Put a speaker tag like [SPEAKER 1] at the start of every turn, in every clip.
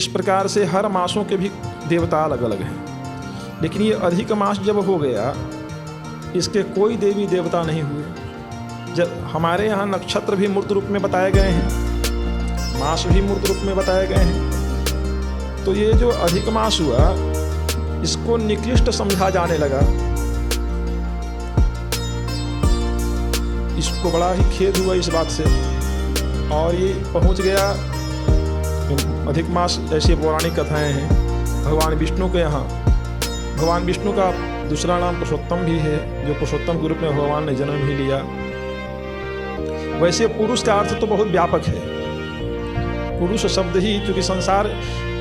[SPEAKER 1] इस प्रकार से हर मासों के भी देवता अलग अलग हैं, लेकिन ये अधिक मास जब हो गया इसके कोई देवी देवता नहीं हुए। जब हमारे यहाँ नक्षत्र भी मूर्त रूप में बताए गए हैं, मास भी मूर्त रूप में बताए गए हैं, तो ये जो अधिक मास हुआ इसको निकृष्ट समझा जाने लगा। इसको बड़ा ही खेद हुआ इस बात से, और ये पहुंच गया अधिक मास। ऐसी पौराणिक कथाएं हैं भगवान विष्णु के यहाँ। भगवान विष्णु का दूसरा नाम पुरुषोत्तम भी है, जो पुरुषोत्तम के रूप में भगवान ने जन्म भी लिया। वैसे पुरुष का अर्थ तो बहुत व्यापक है। पुरुष शब्द ही, क्योंकि संसार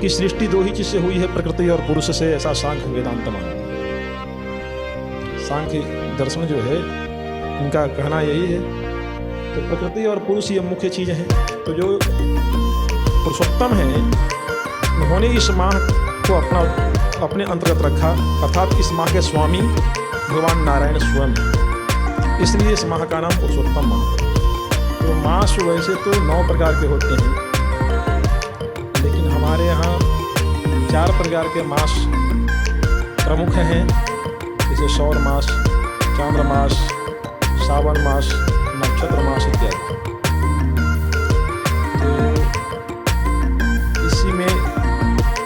[SPEAKER 1] की सृष्टि दो ही चीज से हुई है, प्रकृति और पुरुष से, ऐसा सांख्य वेदांत मानते हैं। सांख्य दर्शन जो है इनका कहना यही है। तो प्रकृति और पुरुष ये मुख्य चीजें हैं। तो जो पुरुषोत्तम है उन्होंने इस माह को अपने अंतर्गत रखा, अर्थात इस माह के स्वामी भगवान नारायण स्वयं, इसलिए इस माह का नाम पुरुषोत्तम माह। तो मास वैसे तो 9 प्रकार के होते हैं, लेकिन हमारे यहाँ 4 प्रकार के मास प्रमुख हैं, जैसे सौर मास, चांद्र मास, सावन मास, नक्षत्र मास इत्यादि। तो इसी में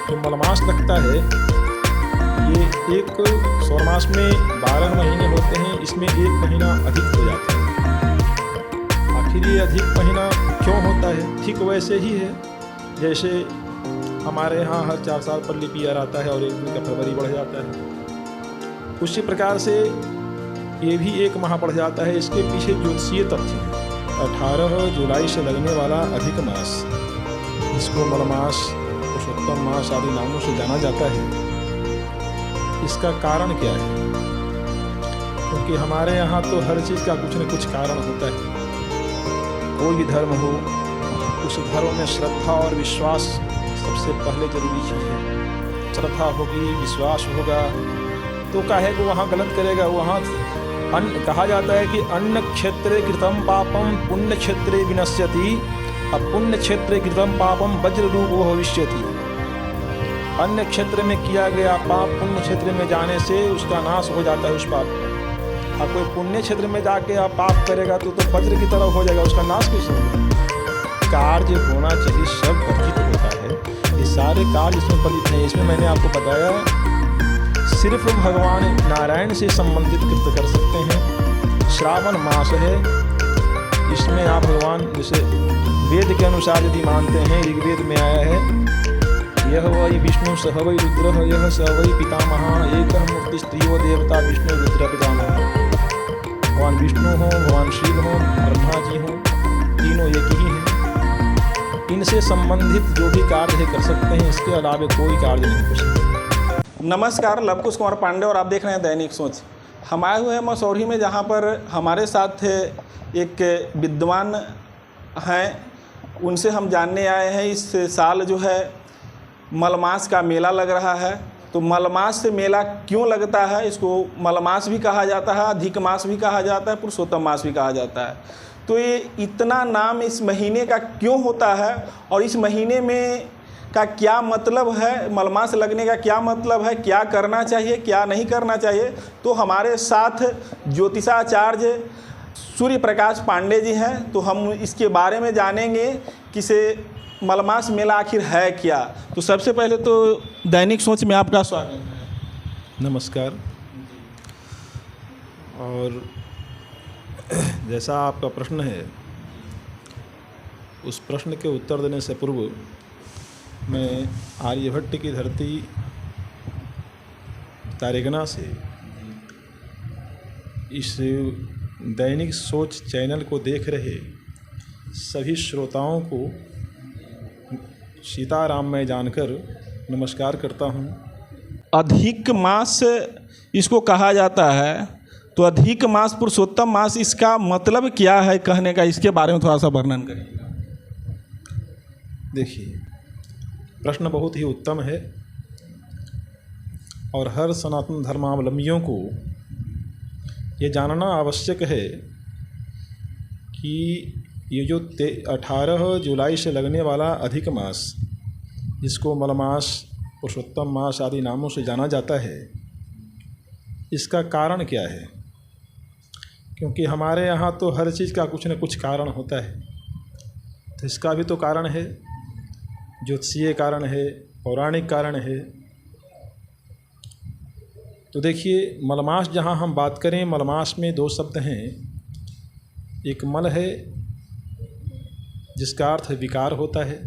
[SPEAKER 1] जो मलमास लगता है, ये एक सौर मास में 12 महीने होते हैं, इसमें 1 महीना अधिक हो जाता है। आखिर ये अधिक महीना क्यों होता है? ठीक वैसे ही है जैसे हमारे यहाँ हर 4 साल पर लीप ईयर आता है और 1 दिन का फरवरी बढ़ जाता है, उसी प्रकार से ये भी 1 माह बढ़ जाता है। इसके पीछे ज्योतिषीय तथ्य है। 18 जुलाई से लगने वाला अधिक मास, इसको मलमास, पुरुषोत्तम मास आदि नामों से जाना जाता है। इसका कारण क्या है? क्योंकि हमारे यहाँ तो हर चीज़ का कुछ न कुछ कारण होता है। कोई भी धर्म हो, उस धर्म में श्रद्धा और विश्वास सबसे पहले जरूरी चीज़ है। श्रद्धा होगी, विश्वास होगा, तो काहे को वहाँ गलत करेगा। वहाँ कहा जाता है कि अन्न क्षेत्रे कृतम पापम पुण्य क्षेत्रे विनश्यति, पुण्य क्षेत्रे कृतम पापम वज्र रूपो भविष्यति। अन्य क्षेत्र में किया गया पाप पुण्य क्षेत्र में जाने से उसका नाश हो जाता है उस पाप का। अब कोई पुण्य क्षेत्र में जाके आप पाप करेगा तो वज्र की तरह हो जाएगा, उसका नाश कैसे होगा? कार्य होना चाहिए, सब वर्जित होता है। ये सारे कार्य इसमें वर्जित नहीं। इसमें मैंने आपको बताया सिर्फ भगवान नारायण से संबंधित कृत्य कर सकते हैं। श्रावण मास है, इसमें आप भगवान जैसे वेद के अनुसार यदि मानते हैं, ऋग्वेद में आया है, यह वही विष्णु सह वै रुद्र, यह स वै पितामह, एक मूर्ति स्त्रीयो देवता विष्णु रुद्र पितामह। भगवान विष्णु हो, भगवान शिव हो, ब्रह्मा जी हो, तीनों एक ही हैं। इनसे संबंधित जो भी कार्य है कर सकते हैं, इसके अलावा कोई कार्य नहीं कर सकते।
[SPEAKER 2] नमस्कार, लवकुश कुमार पांडे और आप देख रहे हैं दैनिक सोच। हम आए हुए हैं मसौरी में, जहाँ पर हमारे साथ एक विद्वान हैं, उनसे हम जानने आए हैं। इस साल जो है मलमास का मेला लग रहा है। तो मलमास से मेला क्यों लगता है? इसको मलमास भी कहा जाता है, अधिक मास भी कहा जाता है, पुरुषोत्तम मास भी कहा जाता है। तो ये इतना नाम इस महीने का क्यों होता है और इस महीने में का क्या मतलब है, मलमास लगने का क्या मतलब है, क्या करना चाहिए, क्या नहीं करना चाहिए? तो हमारे साथ ज्योतिषाचार्य सूर्य प्रकाश पांडे जी हैं। तो हम इसके बारे में जानेंगे कि से मलमास मेला आखिर है क्या। तो सबसे पहले तो दैनिक सोच में आपका स्वागत है।
[SPEAKER 1] नमस्कार। और जैसा आपका प्रश्न है, उस प्रश्न के उत्तर देने से पूर्व मैं आर्यभट्ट की धरती तारेगना से इस दैनिक सोच चैनल को देख रहे सभी श्रोताओं को सीताराम में जानकर नमस्कार करता हूँ।
[SPEAKER 2] अधिक मास इसको कहा जाता है, तो अधिक मास पुरुषोत्तम मास, इसका मतलब क्या है कहने का? इसके बारे में थोड़ा सा वर्णन करिएगा।
[SPEAKER 1] देखिए, प्रश्न बहुत ही उत्तम है और हर सनातन धर्मावलंबियों को ये जानना आवश्यक है कि ये जो 18 जुलाई से लगने वाला अधिक मास, जिसको मलमास, पुरुषोत्तम मास आदि नामों से जाना जाता है, इसका कारण क्या है? क्योंकि हमारे यहाँ तो हर चीज़ का कुछ न कुछ कारण होता है, तो इसका भी तो कारण है, ज्योतिषीय कारण है, पौराणिक कारण है। तो देखिए, मलमास जहाँ हम बात करें, मलमास में दो शब्द हैं। एक मल है जिसका अर्थ विकार होता है,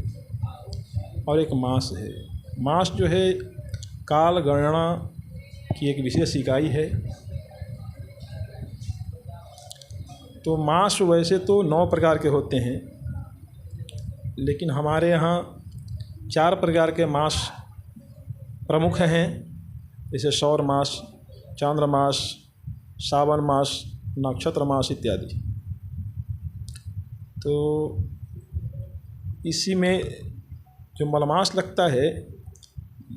[SPEAKER 1] और एक मास है। मास जो है काल गणना की एक विशेष इकाई है। तो मास वैसे तो 9 प्रकार के होते हैं, लेकिन हमारे यहाँ 4 प्रकार के मास प्रमुख हैं, जैसे सौर मास, चांद्र मास, सावन मास, नक्षत्र मास इत्यादि। तो इसी में जो मलमास लगता है,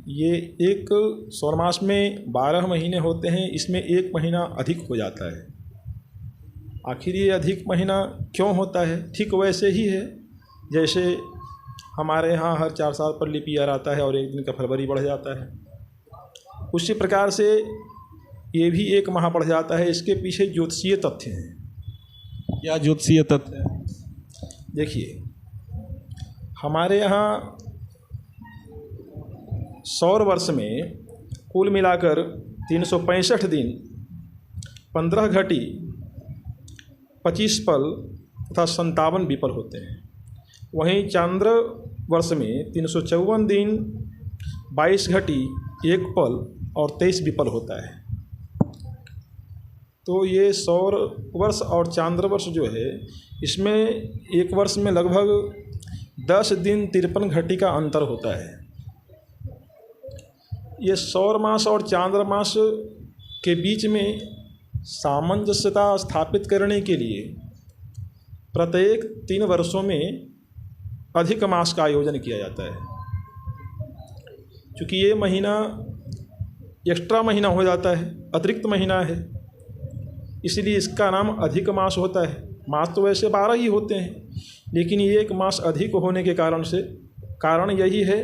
[SPEAKER 1] ये एक सौर मास में 12 महीने होते हैं, इसमें एक महीना अधिक हो जाता है। आखिर ये अधिक महीना क्यों होता है? ठीक वैसे ही है जैसे हमारे यहाँ हर 4 साल पर लीप ईयर आता है और एक दिन का फरवरी बढ़ जाता है, उसी प्रकार से ये भी एक माह बढ़ जाता है। इसके पीछे ज्योतिषीय तथ्य हैं।
[SPEAKER 2] क्या ज्योतिषीय तथ्य है?
[SPEAKER 1] देखिए, हमारे यहाँ सौर वर्ष में कुल मिलाकर 365 दिन, 15 घटी, 25 पल तथा 57 विपल होते हैं। वहीं चांद्र वर्ष में 354 दिन, 22 घटी, 1 पल और 23 विपल होता है। तो ये सौर वर्ष और चांद्र वर्ष जो है, इसमें एक वर्ष में लगभग 10 दिन 53 घटी का अंतर होता है। ये सौर मास और चांद्र मास के बीच में सामंजस्यता स्थापित करने के लिए प्रत्येक 3 वर्षों में अधिक मास का आयोजन किया जाता है। क्योंकि ये महीना एक्स्ट्रा महीना हो जाता है, अतिरिक्त महीना है, इसलिए इसका नाम अधिक मास होता है। मास तो वैसे 12 ही होते हैं, लेकिन ये एक मास अधिक होने के कारण यही है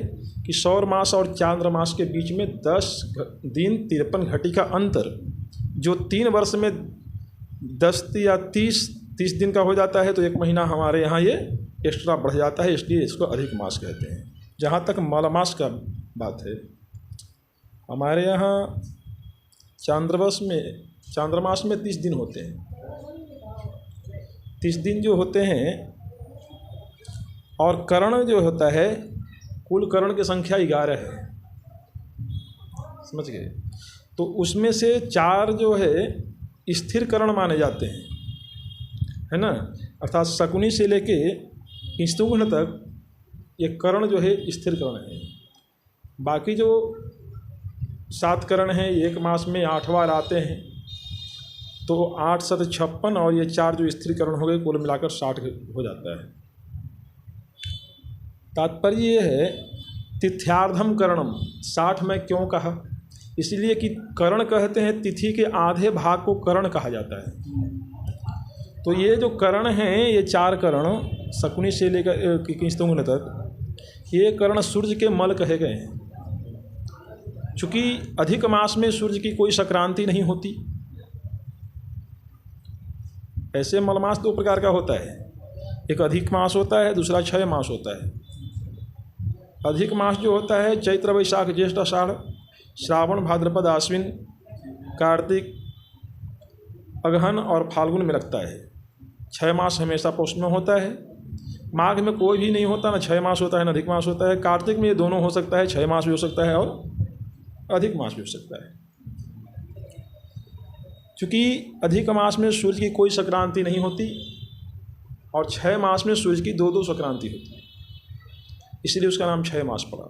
[SPEAKER 1] कि सौर मास और चांद्र मास के बीच में 10 दिन 53 घटी का अंतर, जो 3 वर्ष में 10 या 30 दिन का हो जाता है, तो एक महीना हमारे यहाँ ये एक्स्ट्रा बढ़ जाता है, इसलिए इसको अधिक मास कहते हैं। जहाँ तक मलमास का बात है, हमारे यहाँ चांद्रमास में 30 दिन होते हैं। 30 दिन जो होते हैं, और करण जो होता है, कुल करण की संख्या 11 है, समझ गए? तो उसमें से 4 जो है स्थिर करण माने जाते हैं, है ना। अर्थात शकुनी से लेके किंस्तुघ्न तक ये करण जो है स्थिर करण है। बाकी जो 7 करण हैं, एक मास में 8 बार आते हैं, तो 8 7 56 और ये 4 जो स्थिर करण हो गए, कुल मिलाकर 60 हो जाता है। तात्पर्य ये है, तिथ्यार्धम करणम, 60 में क्यों कहा? इसलिए कि करण कहते हैं, तिथि के आधे भाग को करण कहा जाता है। तो ये जो करण हैं, ये 4 करण शकुनी से लेकर किंस्तुघ्न तक, ये करण सूर्य के मल कहे गए हैं। चूँकि अधिक मास में सूर्य की कोई संक्रांति नहीं होती। ऐसे मलमास 2 प्रकार का होता है, एक अधिक मास होता है, दूसरा क्षय मास होता है। अधिक मास जो होता है चैत्र वैशाख ज्येष्ठ आषाढ़ श्रावण भाद्रपद आश्विन कार्तिक अगहन और फाल्गुन में लगता है। क्षय मास हमेशा पौष में होता है। माघ में कोई भी नहीं होता, ना क्षय मास होता है ना अधिक मास होता है। कार्तिक में ये दोनों हो सकता है, क्षय मास भी हो सकता है और अधिक मास भी हो सकता है। चूँकि अधिक मास में सूर्य की कोई संक्रांति नहीं होती और क्षय मास में सूर्य की 2-2 संक्रांति होती है, इसलिए उसका नाम क्षय मास पड़ा।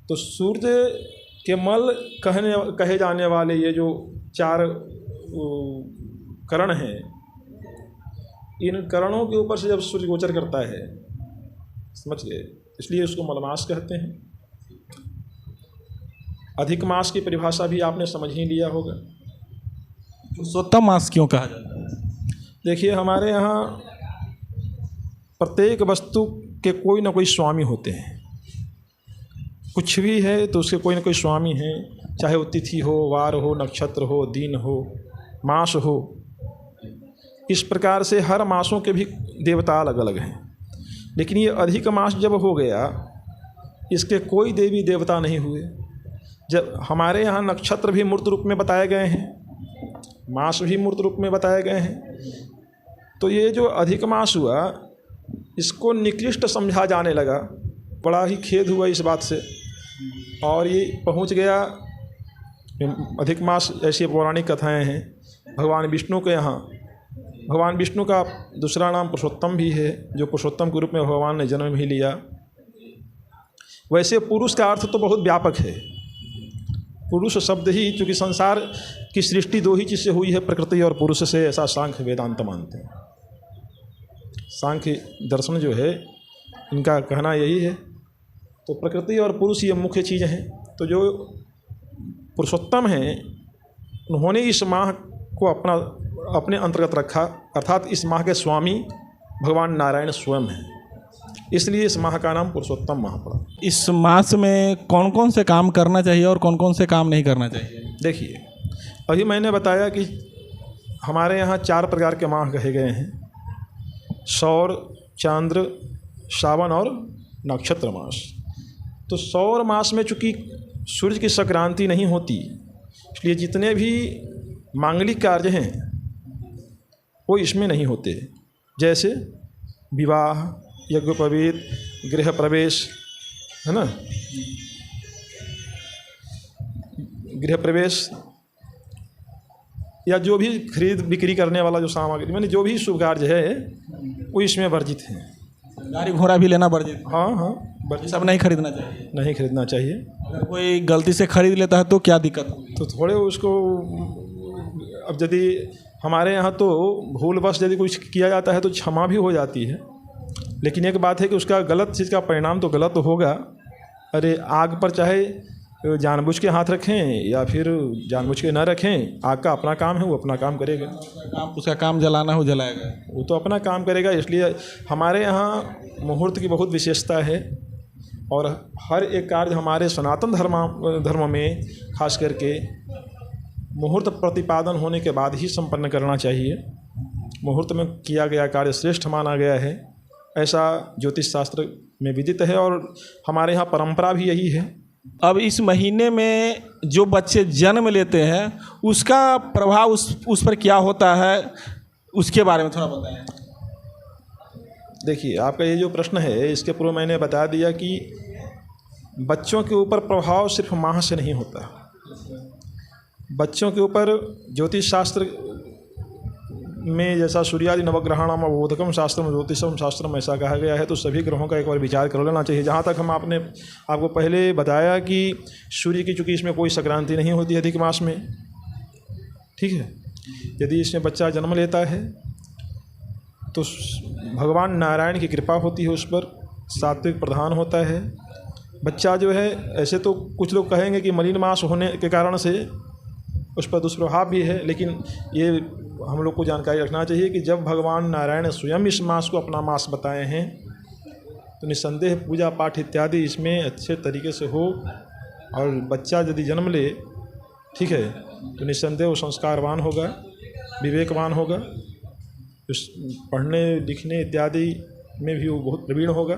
[SPEAKER 1] तो सूर्य के मल कहे जाने वाले ये जो 4 करण हैं, इन करणों के ऊपर से जब सूर्य गोचर करता है, समझ गए, इसलिए उसको मलमास कहते हैं। अधिक मास की परिभाषा भी आपने समझ ही लिया होगा।
[SPEAKER 2] पुरुषोत्तम मास क्यों कहा जाता है?
[SPEAKER 1] देखिए, हमारे यहाँ प्रत्येक वस्तु के कोई ना कोई स्वामी होते हैं। कुछ भी है तो उसके कोई ना कोई स्वामी हैं, चाहे वो तिथि हो, वार हो, नक्षत्र हो, दिन हो, मास हो। इस प्रकार से हर मासों के भी देवता अलग अलग हैं। लेकिन ये अधिक मास जब हो गया, इसके कोई देवी देवता नहीं हुए। जब हमारे यहाँ नक्षत्र भी मूर्त रूप में बताए गए हैं, मास भी मूर्त रूप में बताए गए हैं, तो ये जो अधिक मास हुआ इसको निकृष्ट समझा जाने लगा। बड़ा ही खेद हुआ इस बात से, और ये पहुंच गया। अधिक मास ऐसी पौराणिक कथाएं हैं भगवान विष्णु के यहाँ। भगवान विष्णु का दूसरा नाम पुरुषोत्तम भी है, जो पुरुषोत्तम के रूप में भगवान ने जन्म भी लिया। वैसे पुरुष का अर्थ तो बहुत व्यापक है। पुरुष शब्द ही, चूँकि संसार की सृष्टि दो ही चीज़ से हुई है, प्रकृति और पुरुष से, ऐसा सांख्य वेदांत मानते हैं। सांख्य दर्शन जो है इनका कहना यही है। तो प्रकृति और पुरुष ये मुख्य चीज़ें हैं। तो जो पुरुषोत्तम हैं उन्होंने इस माह को अपने अंतर्गत रखा, अर्थात इस माह के स्वामी भगवान नारायण स्वयं हैं, इसलिए इस माह का नाम पुरुषोत्तम माह पड़ा।
[SPEAKER 2] इस मास में कौन कौन से काम करना चाहिए और कौन कौन से काम नहीं करना चाहिए?
[SPEAKER 1] देखिए, अभी मैंने बताया कि हमारे यहाँ 4 प्रकार के माह कहे गए हैं: सौर, चांद्र, सावन और नक्षत्र मास। तो सौर मास में चूँकि सूर्य की संक्रांति नहीं होती, इसलिए जितने भी मांगलिक कार्य हैं वो इसमें नहीं होते। जैसे विवाह, यज्ञोपवीत, गृह प्रवेश, है ना, गृह प्रवेश, या जो भी खरीद बिक्री करने वाला जो सामग्री, मैंने जो भी शुभ कार्य है वो इसमें वर्जित है।
[SPEAKER 2] गाड़ी घोड़ा भी लेना वर्जित?
[SPEAKER 1] हाँ,
[SPEAKER 2] वर्जित। सब नहीं खरीदना चाहिए?
[SPEAKER 1] नहीं खरीदना चाहिए।
[SPEAKER 2] अगर कोई गलती से खरीद लेता है तो क्या दिक्कत होगी?
[SPEAKER 1] तो थोड़े उसको, अब यदि हमारे यहाँ तो भूलवश यदि कुछ किया जाता है तो क्षमा भी हो जाती है। लेकिन एक बात है कि उसका गलत चीज़ का परिणाम तो गलत होगा। अरे आग पर चाहे जानबूझ के हाथ रखें या फिर जानबूझ के ना रखें, आग का अपना काम है, वो अपना काम करेगा।
[SPEAKER 2] उसका काम जलाना हो जलाएगा,
[SPEAKER 1] वो तो अपना काम करेगा। इसलिए हमारे यहाँ मुहूर्त की बहुत विशेषता है, और हर एक कार्य हमारे सनातन धर्म में खास करके मुहूर्त प्रतिपादन होने के बाद ही संपन्न करना चाहिए। मुहूर्त में किया गया कार्य श्रेष्ठ माना गया है, ऐसा ज्योतिष शास्त्र में विदित है, और हमारे यहाँ परंपरा भी यही है।
[SPEAKER 2] अब इस महीने में जो बच्चे जन्म लेते हैं उसका प्रभाव उस पर क्या होता है, उसके बारे में थोड़ा बताएं।
[SPEAKER 1] देखिए, आपका ये जो प्रश्न है इसके पूर्व मैंने बता दिया कि बच्चों के ऊपर प्रभाव सिर्फ माह से नहीं होता। बच्चों के ऊपर ज्योतिष शास्त्र में, जैसा सूर्यादि नवग्रहाणाम बोधकम शास्त्रम ज्योतिषम शास्त्रम ऐसा कहा गया है, तो सभी ग्रहों का एक बार विचार कर लेना चाहिए। जहाँ तक हम आपको पहले बताया कि सूर्य की चूँकि इसमें कोई संक्रांति नहीं होती अधिक मास में, ठीक है। यदि इसमें बच्चा जन्म लेता है तो भगवान नारायण की कृपा होती है उस पर, सात्विक प्रधान होता है। बच्चा जो है, ऐसे तो कुछ लोग कहेंगे कि मलिन मास होने के कारण से उस पर दुष्प्रभाव भी है, लेकिन ये हम लोग को जानकारी रखना चाहिए कि जब भगवान नारायण स्वयं इस मास को अपना मास बताए हैं तो निस्संदेह पूजा पाठ इत्यादि इसमें अच्छे तरीके से हो, और बच्चा यदि जन्म ले, ठीक है, तो निस्संदेह वो संस्कारवान होगा, विवेकवान होगा, उस पढ़ने लिखने इत्यादि में भी वो बहुत प्रवीण होगा।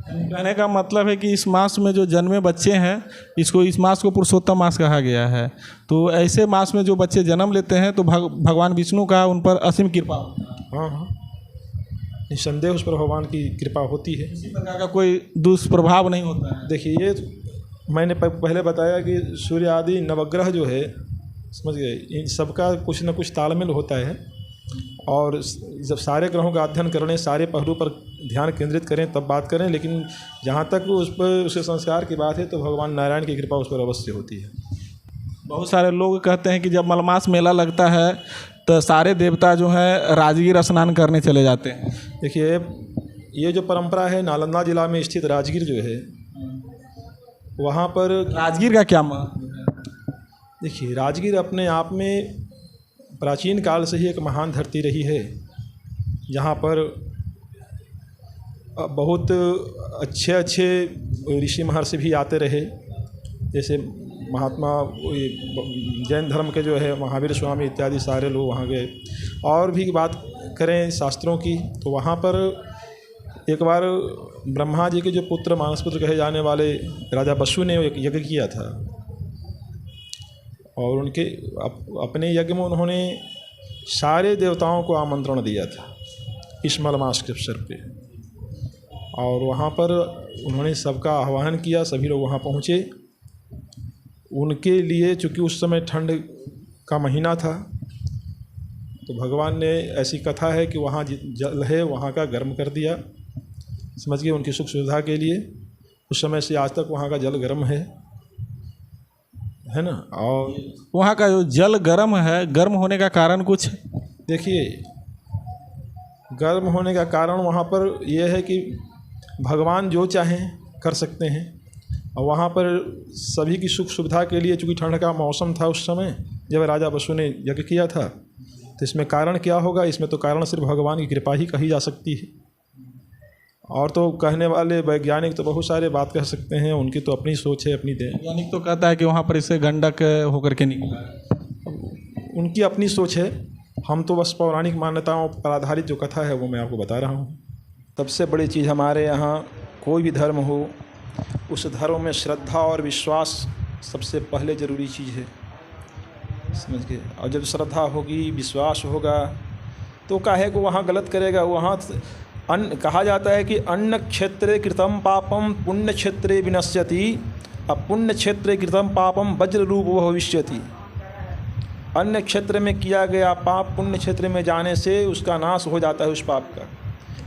[SPEAKER 2] कहने का मतलब है कि इस मास में जो जन्मे बच्चे हैं, इस मास को पुरुषोत्तम मास कहा गया है। तो ऐसे मास में जो बच्चे जन्म लेते हैं तो भगवान विष्णु का उन पर असीम कृपा होती है।
[SPEAKER 1] हाँ, निस्संदेह उस पर भगवान की कृपा होती है।
[SPEAKER 2] किसी प्रकार का कोई दुष्प्रभाव नहीं होता है।
[SPEAKER 1] देखिए, ये मैंने पहले बताया कि सूर्य आदि नवग्रह जो है, समझ गए, इन सबका कुछ न कुछ तालमेल होता है, और जब सारे ग्रहों का अध्ययन करने, सारे पहलू पर ध्यान केंद्रित करें तब बात करें। लेकिन जहाँ तक उस पर उसके संस्कार की बात है तो भगवान नारायण की कृपा उस पर अवश्य होती है।
[SPEAKER 2] बहुत सारे लोग कहते हैं कि जब मलमास मेला लगता है तो सारे देवता जो हैं राजगीर स्नान करने चले जाते हैं।
[SPEAKER 1] देखिए, ये जो परंपरा है, नालंदा जिला में स्थित राजगीर जो है, वहाँ पर
[SPEAKER 2] राजगीर का क्या महत्व है?
[SPEAKER 1] देखिए, राजगीर अपने आप में प्राचीन काल से ही एक महान धरती रही है, जहाँ पर बहुत अच्छे ऋषि महर्षि भी आते रहे, जैसे महात्मा जैन धर्म के जो है महावीर स्वामी इत्यादि सारे लोग वहाँ गए। और भी बात करें शास्त्रों की तो वहाँ पर एक बार ब्रह्मा जी के जो पुत्र मानसपुत्र कहे जाने वाले राजा बसु ने एक यज्ञ किया था, और उनके अपने यज्ञ में उन्होंने सारे देवताओं को आमंत्रण दिया था इस मलमास के अवसर पे, और वहाँ पर उन्होंने सबका आह्वान किया, सभी लोग वहाँ पहुँचे। उनके लिए चूँकि उस समय ठंड का महीना था, तो भगवान ने, ऐसी कथा है कि वहाँ जल है वहाँ का गर्म कर दिया, समझिए उनकी सुख सुविधा के लिए। उस समय से आज तक वहाँ का जल गर्म है ना। और
[SPEAKER 3] वहाँ का जो जल गर्म है, गर्म होने का कारण कुछ?
[SPEAKER 1] देखिए, गर्म होने का कारण वहाँ पर यह है कि भगवान जो चाहें कर सकते हैं, और वहाँ पर सभी की सुख सुविधा के लिए, चूँकि ठंड का मौसम था उस समय जब राजा बसु ने यज्ञ किया था, तो इसमें कारण क्या होगा? इसमें तो कारण सिर्फ भगवान की कृपा ही कही जा सकती है। और तो कहने वाले वैज्ञानिक तो बहुत सारे बात कह सकते हैं, उनकी तो अपनी सोच है, अपनी देन।
[SPEAKER 3] वैज्ञानिक तो कहता है कि वहाँ पर इससे गंडक होकर के निकला,
[SPEAKER 1] उनकी अपनी सोच है। हम तो बस पौराणिक मान्यताओं पर आधारित जो कथा है वो मैं आपको बता रहा हूँ। सबसे बड़ी चीज़ हमारे यहाँ कोई भी धर्म हो, उस धर्म में श्रद्धा और विश्वास सबसे पहले ज़रूरी चीज़ है, समझ गए। और जब श्रद्धा होगी, विश्वास होगा, तो काहे को वहाँ गलत करेगा। वहाँ अन्न कहा जाता है कि अन्न क्षेत्रे कृतम पापम पुण्य क्षेत्रे विनश्यति, अपुण्य क्षेत्रे कृतम पापम वज्र रूप भविष्यति। अन्य क्षेत्र में किया गया पाप पुण्य क्षेत्र में जाने से उसका नाश हो जाता है उस पाप का।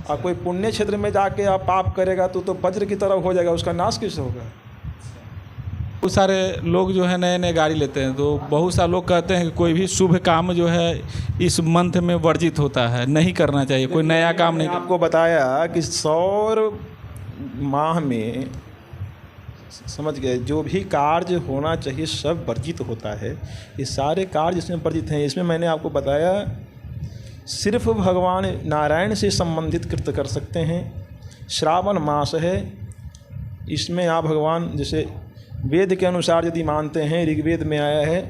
[SPEAKER 1] और कोई पुण्य क्षेत्र में जाके आप पाप करेगा तो वज्र की तरह हो जाएगा, उसका नाश कैसे होगा।
[SPEAKER 3] बहुत सारे लोग जो है नए नए गाड़ी लेते हैं, तो बहुत सारे लोग कहते हैं कि कोई भी शुभ काम जो है इस मंथ में वर्जित होता है, नहीं करना चाहिए, कोई नया काम नहीं।
[SPEAKER 1] आपको बताया कि सौर माह में, समझ गए, जो भी कार्य होना चाहिए सब वर्जित होता है। ये सारे कार्य इसमें वर्जित हैं। इसमें मैंने आपको बताया सिर्फ भगवान नारायण से संबंधित कृत्य कर सकते हैं। श्रावण मास है, इसमें आप भगवान, जैसे वेद के अनुसार यदि मानते हैं, ऋग्वेद में आया है,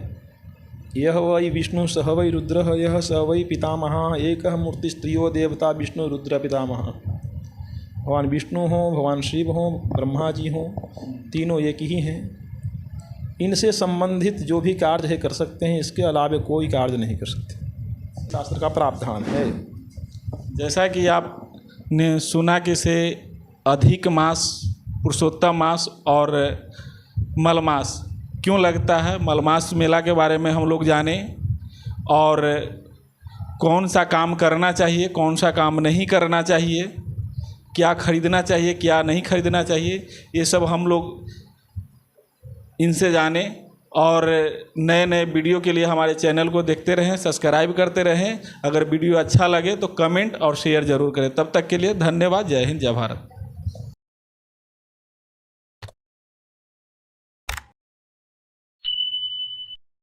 [SPEAKER 1] यह वै विष्णु सह वै रुद्र यह स वै पितामह एक मूर्ति स्त्रियो देवता विष्णु रुद्र पितामह। भगवान विष्णु हों, भगवान शिव हों, ब्रह्मा जी हों, तीनों एक ही हैं। इनसे संबंधित जो भी कार्य है कर सकते हैं, इसके अलावा कोई कार्य नहीं कर सकते। शास्त्र का प्रावधान है।
[SPEAKER 3] जैसा कि आपने सुना कि से अधिक मास, पुरुषोत्तम मास और मलमास क्यों लगता है, मलमास मेला के बारे में हम लोग जाने, और कौन सा काम करना चाहिए, कौन सा काम नहीं करना चाहिए, क्या खरीदना चाहिए, क्या नहीं खरीदना चाहिए, ये सब हम लोग इनसे जाने। और नए नए वीडियो के लिए हमारे चैनल को देखते रहें, सब्सक्राइब करते रहें। अगर वीडियो अच्छा लगे तो कमेंट और शेयर ज़रूर करें। तब तक के लिए धन्यवाद। जय हिंद, जय भारत।